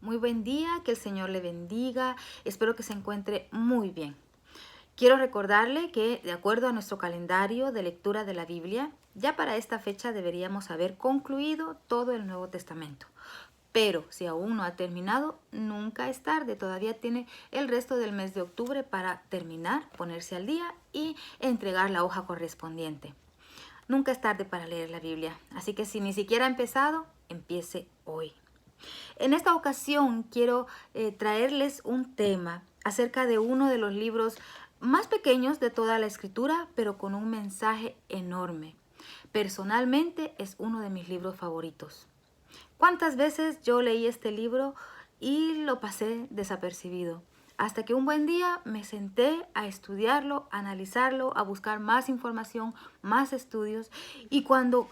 Muy buen día, que el Señor le bendiga. Espero que se encuentre muy bien. Quiero recordarle que, de acuerdo a nuestro calendario de lectura de la Biblia, ya para esta fecha deberíamos haber concluido todo el Nuevo Testamento. Pero si aún no ha terminado, nunca es tarde. Todavía tiene el resto del mes de octubre para terminar, ponerse al día y entregar la hoja correspondiente. Nunca es tarde para leer la Biblia. Así que si ni siquiera ha empezado, empiece hoy. En esta ocasión quiero traerles un tema acerca de uno de los libros más pequeños de toda la escritura, pero con un mensaje enorme. Personalmente es uno de mis libros favoritos. ¿Cuántas veces yo leí este libro y lo pasé desapercibido? Hasta que un buen día me senté a estudiarlo, a analizarlo, a buscar más información, más estudios, y cuando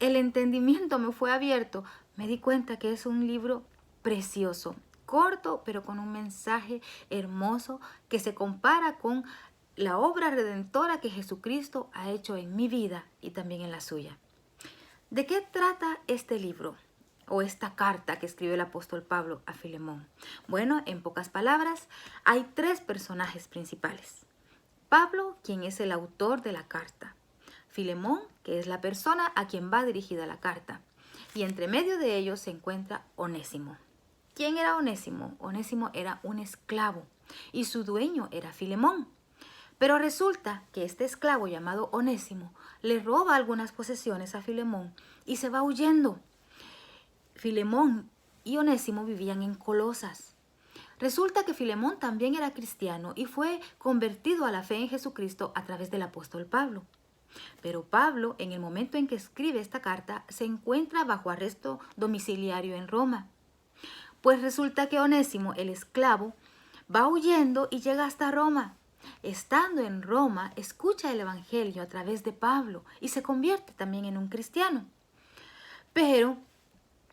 el entendimiento me fue abierto, me di cuenta que es un libro precioso, corto, pero con un mensaje hermoso que se compara con la obra redentora que Jesucristo ha hecho en mi vida y también en la suya. ¿De qué trata este libro o esta carta que escribió el apóstol Pablo a Filemón? Bueno, en pocas palabras, hay tres personajes principales. Pablo, quien es el autor de la carta. Filemón, que es la persona a quien va dirigida la carta. Y entre medio de ellos se encuentra Onésimo. ¿Quién era Onésimo? Onésimo era un esclavo y su dueño era Filemón. Pero resulta que este esclavo llamado Onésimo le roba algunas posesiones a Filemón y se va huyendo. Filemón y Onésimo vivían en Colosas. Resulta que Filemón también era cristiano y fue convertido a la fe en Jesucristo a través del apóstol Pablo. Pero Pablo, en el momento en que escribe esta carta, se encuentra bajo arresto domiciliario en Roma. Pues resulta que Onésimo, el esclavo, va huyendo y llega hasta Roma. Estando en Roma, escucha el evangelio a través de Pablo y se convierte también en un cristiano. Pero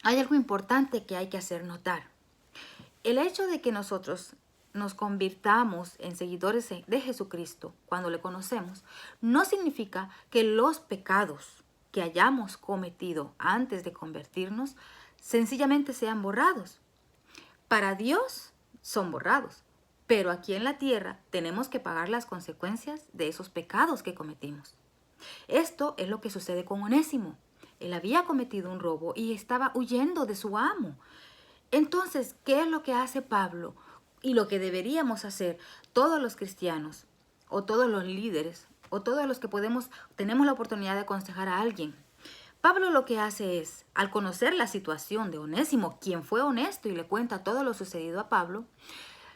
hay algo importante que hay que hacer notar. El hecho de que nosotros nos convirtamos en seguidores de Jesucristo cuando le conocemos, no significa que los pecados que hayamos cometido antes de convertirnos sencillamente sean borrados. Para Dios son borrados, pero aquí en la tierra tenemos que pagar las consecuencias de esos pecados que cometimos. Esto es lo que sucede con Onésimo. Él había cometido un robo y estaba huyendo de su amo. Entonces, ¿qué es lo que hace Pablo? Y lo que deberíamos hacer todos los cristianos, o todos los líderes, o todos los que tenemos la oportunidad de aconsejar a alguien. Pablo lo que hace es, al conocer la situación de Onésimo, quien fue honesto y le cuenta todo lo sucedido a Pablo,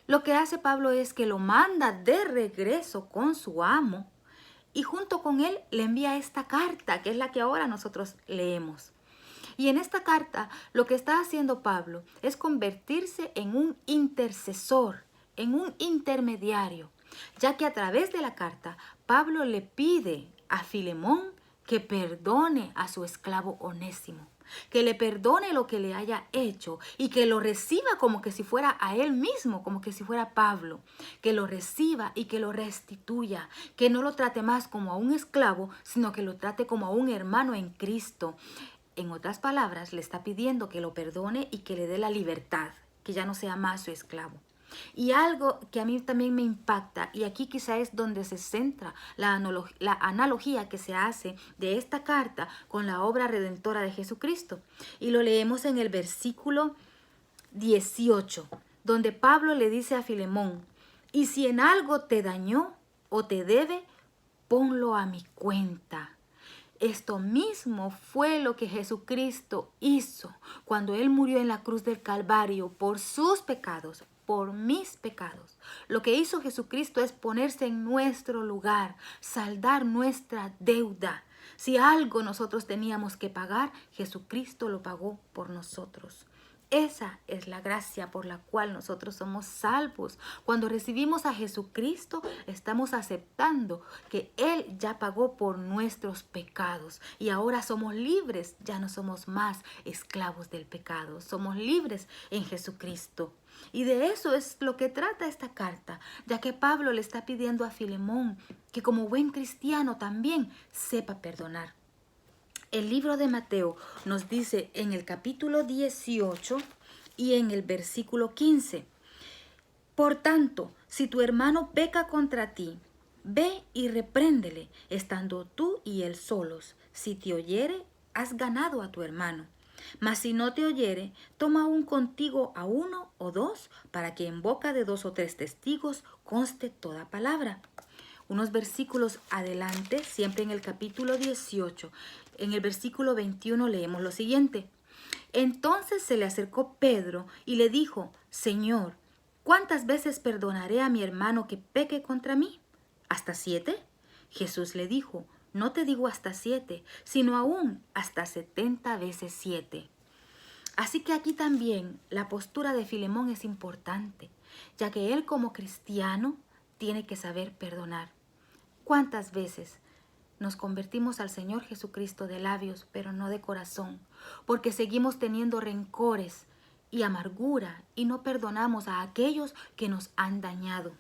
lo que hace Pablo es que lo manda de regreso con su amo y junto con él le envía esta carta, que es la que ahora nosotros leemos. Y en esta carta lo que está haciendo Pablo es convertirse en un intercesor, en un intermediario, ya que a través de la carta Pablo le pide a Filemón que perdone a su esclavo Onésimo, que le perdone lo que le haya hecho y que lo reciba como que si fuera a él mismo, como que si fuera Pablo, que lo reciba y que lo restituya, que no lo trate más como a un esclavo, sino que lo trate como a un hermano en Cristo. En otras palabras, le está pidiendo que lo perdone y que le dé la libertad, que ya no sea más su esclavo. Y algo que a mí también me impacta, y aquí quizá es donde se centra la analogía que se hace de esta carta con la obra redentora de Jesucristo. Y lo leemos en el versículo 18, donde Pablo le dice a Filemón, y si en algo te dañó o te debe, ponlo a mi cuenta. Esto mismo fue lo que Jesucristo hizo cuando Él murió en la cruz del Calvario por sus pecados, por mis pecados. Lo que hizo Jesucristo es ponerse en nuestro lugar, saldar nuestra deuda. Si algo nosotros teníamos que pagar, Jesucristo lo pagó por nosotros. Esa es la gracia por la cual nosotros somos salvos. Cuando recibimos a Jesucristo, estamos aceptando que Él ya pagó por nuestros pecados y ahora somos libres, ya no somos más esclavos del pecado, somos libres en Jesucristo. Y de eso es lo que trata esta carta, ya que Pablo le está pidiendo a Filemón que como buen cristiano también sepa perdonar. El libro de Mateo nos dice en el capítulo 18, y en el versículo 15. Por tanto, si tu hermano peca contra ti, ve y repréndele, estando tú y él solos. Si te oyere, has ganado a tu hermano. Mas si no te oyere, toma aún contigo a uno o dos, para que en boca de 2 o 3 testigos conste toda palabra. Unos versículos adelante, siempre en el capítulo 18, en el versículo 21 leemos lo siguiente. Entonces se le acercó Pedro y le dijo, Señor, ¿cuántas veces perdonaré a mi hermano que peque contra mí? ¿Hasta 7? Jesús le dijo, no te digo hasta 7, sino aún hasta 70 veces 7. Así que aquí también la postura de Filemón es importante, ya que él como cristiano tiene que saber perdonar. ¿Cuántas veces nos convertimos al Señor Jesucristo de labios, pero no de corazón? Porque seguimos teniendo rencores y amargura y no perdonamos a aquellos que nos han dañado.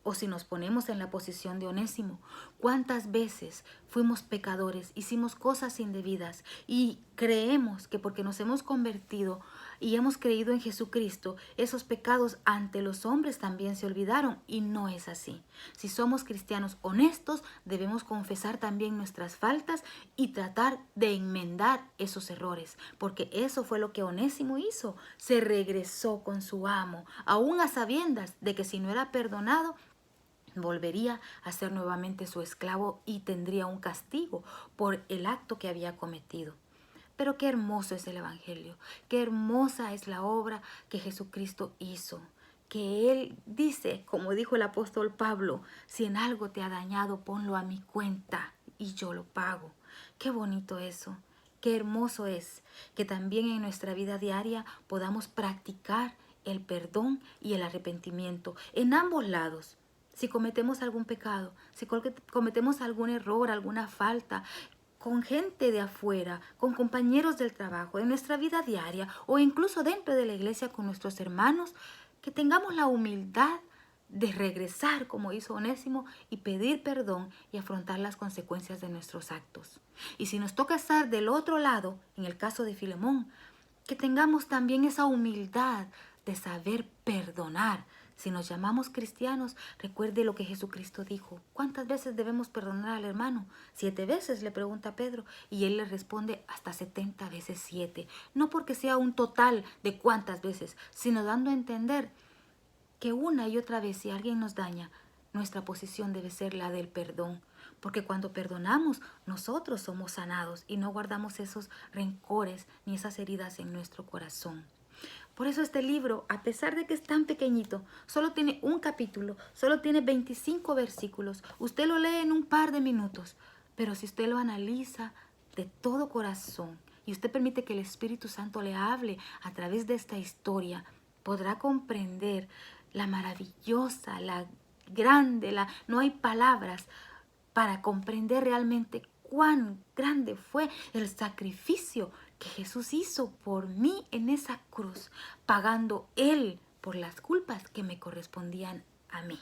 O si nos ponemos en la posición de Onésimo, ¿cuántas veces fuimos pecadores, hicimos cosas indebidas y creemos que porque nos hemos convertido y hemos creído en Jesucristo, esos pecados ante los hombres también se olvidaron? Y no es así. Si somos cristianos honestos, debemos confesar también nuestras faltas y tratar de enmendar esos errores, porque eso fue lo que Onésimo hizo. Se regresó con su amo, aún a sabiendas de que si no era perdonado, volvería a ser nuevamente su esclavo y tendría un castigo por el acto que había cometido. Pero qué hermoso es el Evangelio, qué hermosa es la obra que Jesucristo hizo, que Él dice, como dijo el apóstol Pablo, si en algo te ha dañado, ponlo a mi cuenta y yo lo pago. Qué bonito eso, qué hermoso es que también en nuestra vida diaria podamos practicar el perdón y el arrepentimiento en ambos lados. Si cometemos algún pecado, si cometemos algún error, alguna falta, con gente de afuera, con compañeros del trabajo, en nuestra vida diaria o incluso dentro de la iglesia con nuestros hermanos, que tengamos la humildad de regresar como hizo Onésimo y pedir perdón y afrontar las consecuencias de nuestros actos. Y si nos toca estar del otro lado, en el caso de Filemón, que tengamos también esa humildad de saber perdonar. Si nos llamamos cristianos, recuerde lo que Jesucristo dijo. ¿Cuántas veces debemos perdonar al hermano? 7 veces, le pregunta Pedro, y él le responde hasta 70 veces 7. No porque sea un total de cuántas veces, sino dando a entender que una y otra vez si alguien nos daña, nuestra posición debe ser la del perdón. Porque cuando perdonamos, nosotros somos sanados y no guardamos esos rencores ni esas heridas en nuestro corazón. Por eso este libro, a pesar de que es tan pequeñito, solo tiene un capítulo, solo tiene 25 versículos. Usted lo lee en un par de minutos, pero si usted lo analiza de todo corazón y usted permite que el Espíritu Santo le hable a través de esta historia, podrá comprender la maravillosa, la grande, no hay palabras para comprender realmente cuán grande fue el sacrificio que Jesús hizo por mí en esa cruz, pagando Él por las culpas que me correspondían a mí.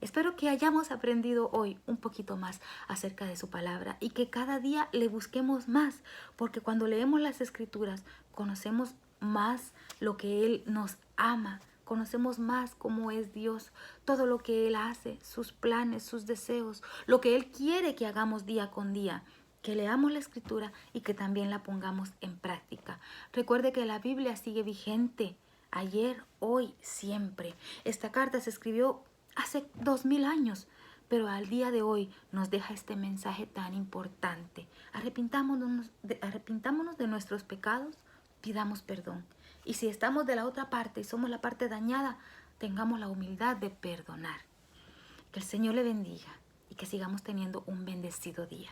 Espero que hayamos aprendido hoy un poquito más acerca de su palabra y que cada día le busquemos más, porque cuando leemos las Escrituras conocemos más lo que Él nos ama, conocemos más cómo es Dios, todo lo que Él hace, sus planes, sus deseos, lo que Él quiere que hagamos día con día. Que leamos la Escritura y que también la pongamos en práctica. Recuerde que la Biblia sigue vigente, ayer, hoy, siempre. Esta carta se escribió hace 2000 años, pero al día de hoy nos deja este mensaje tan importante. Arrepintámonos de nuestros pecados, pidamos perdón. Y si estamos de la otra parte y somos la parte dañada, tengamos la humildad de perdonar. Que el Señor le bendiga y que sigamos teniendo un bendecido día.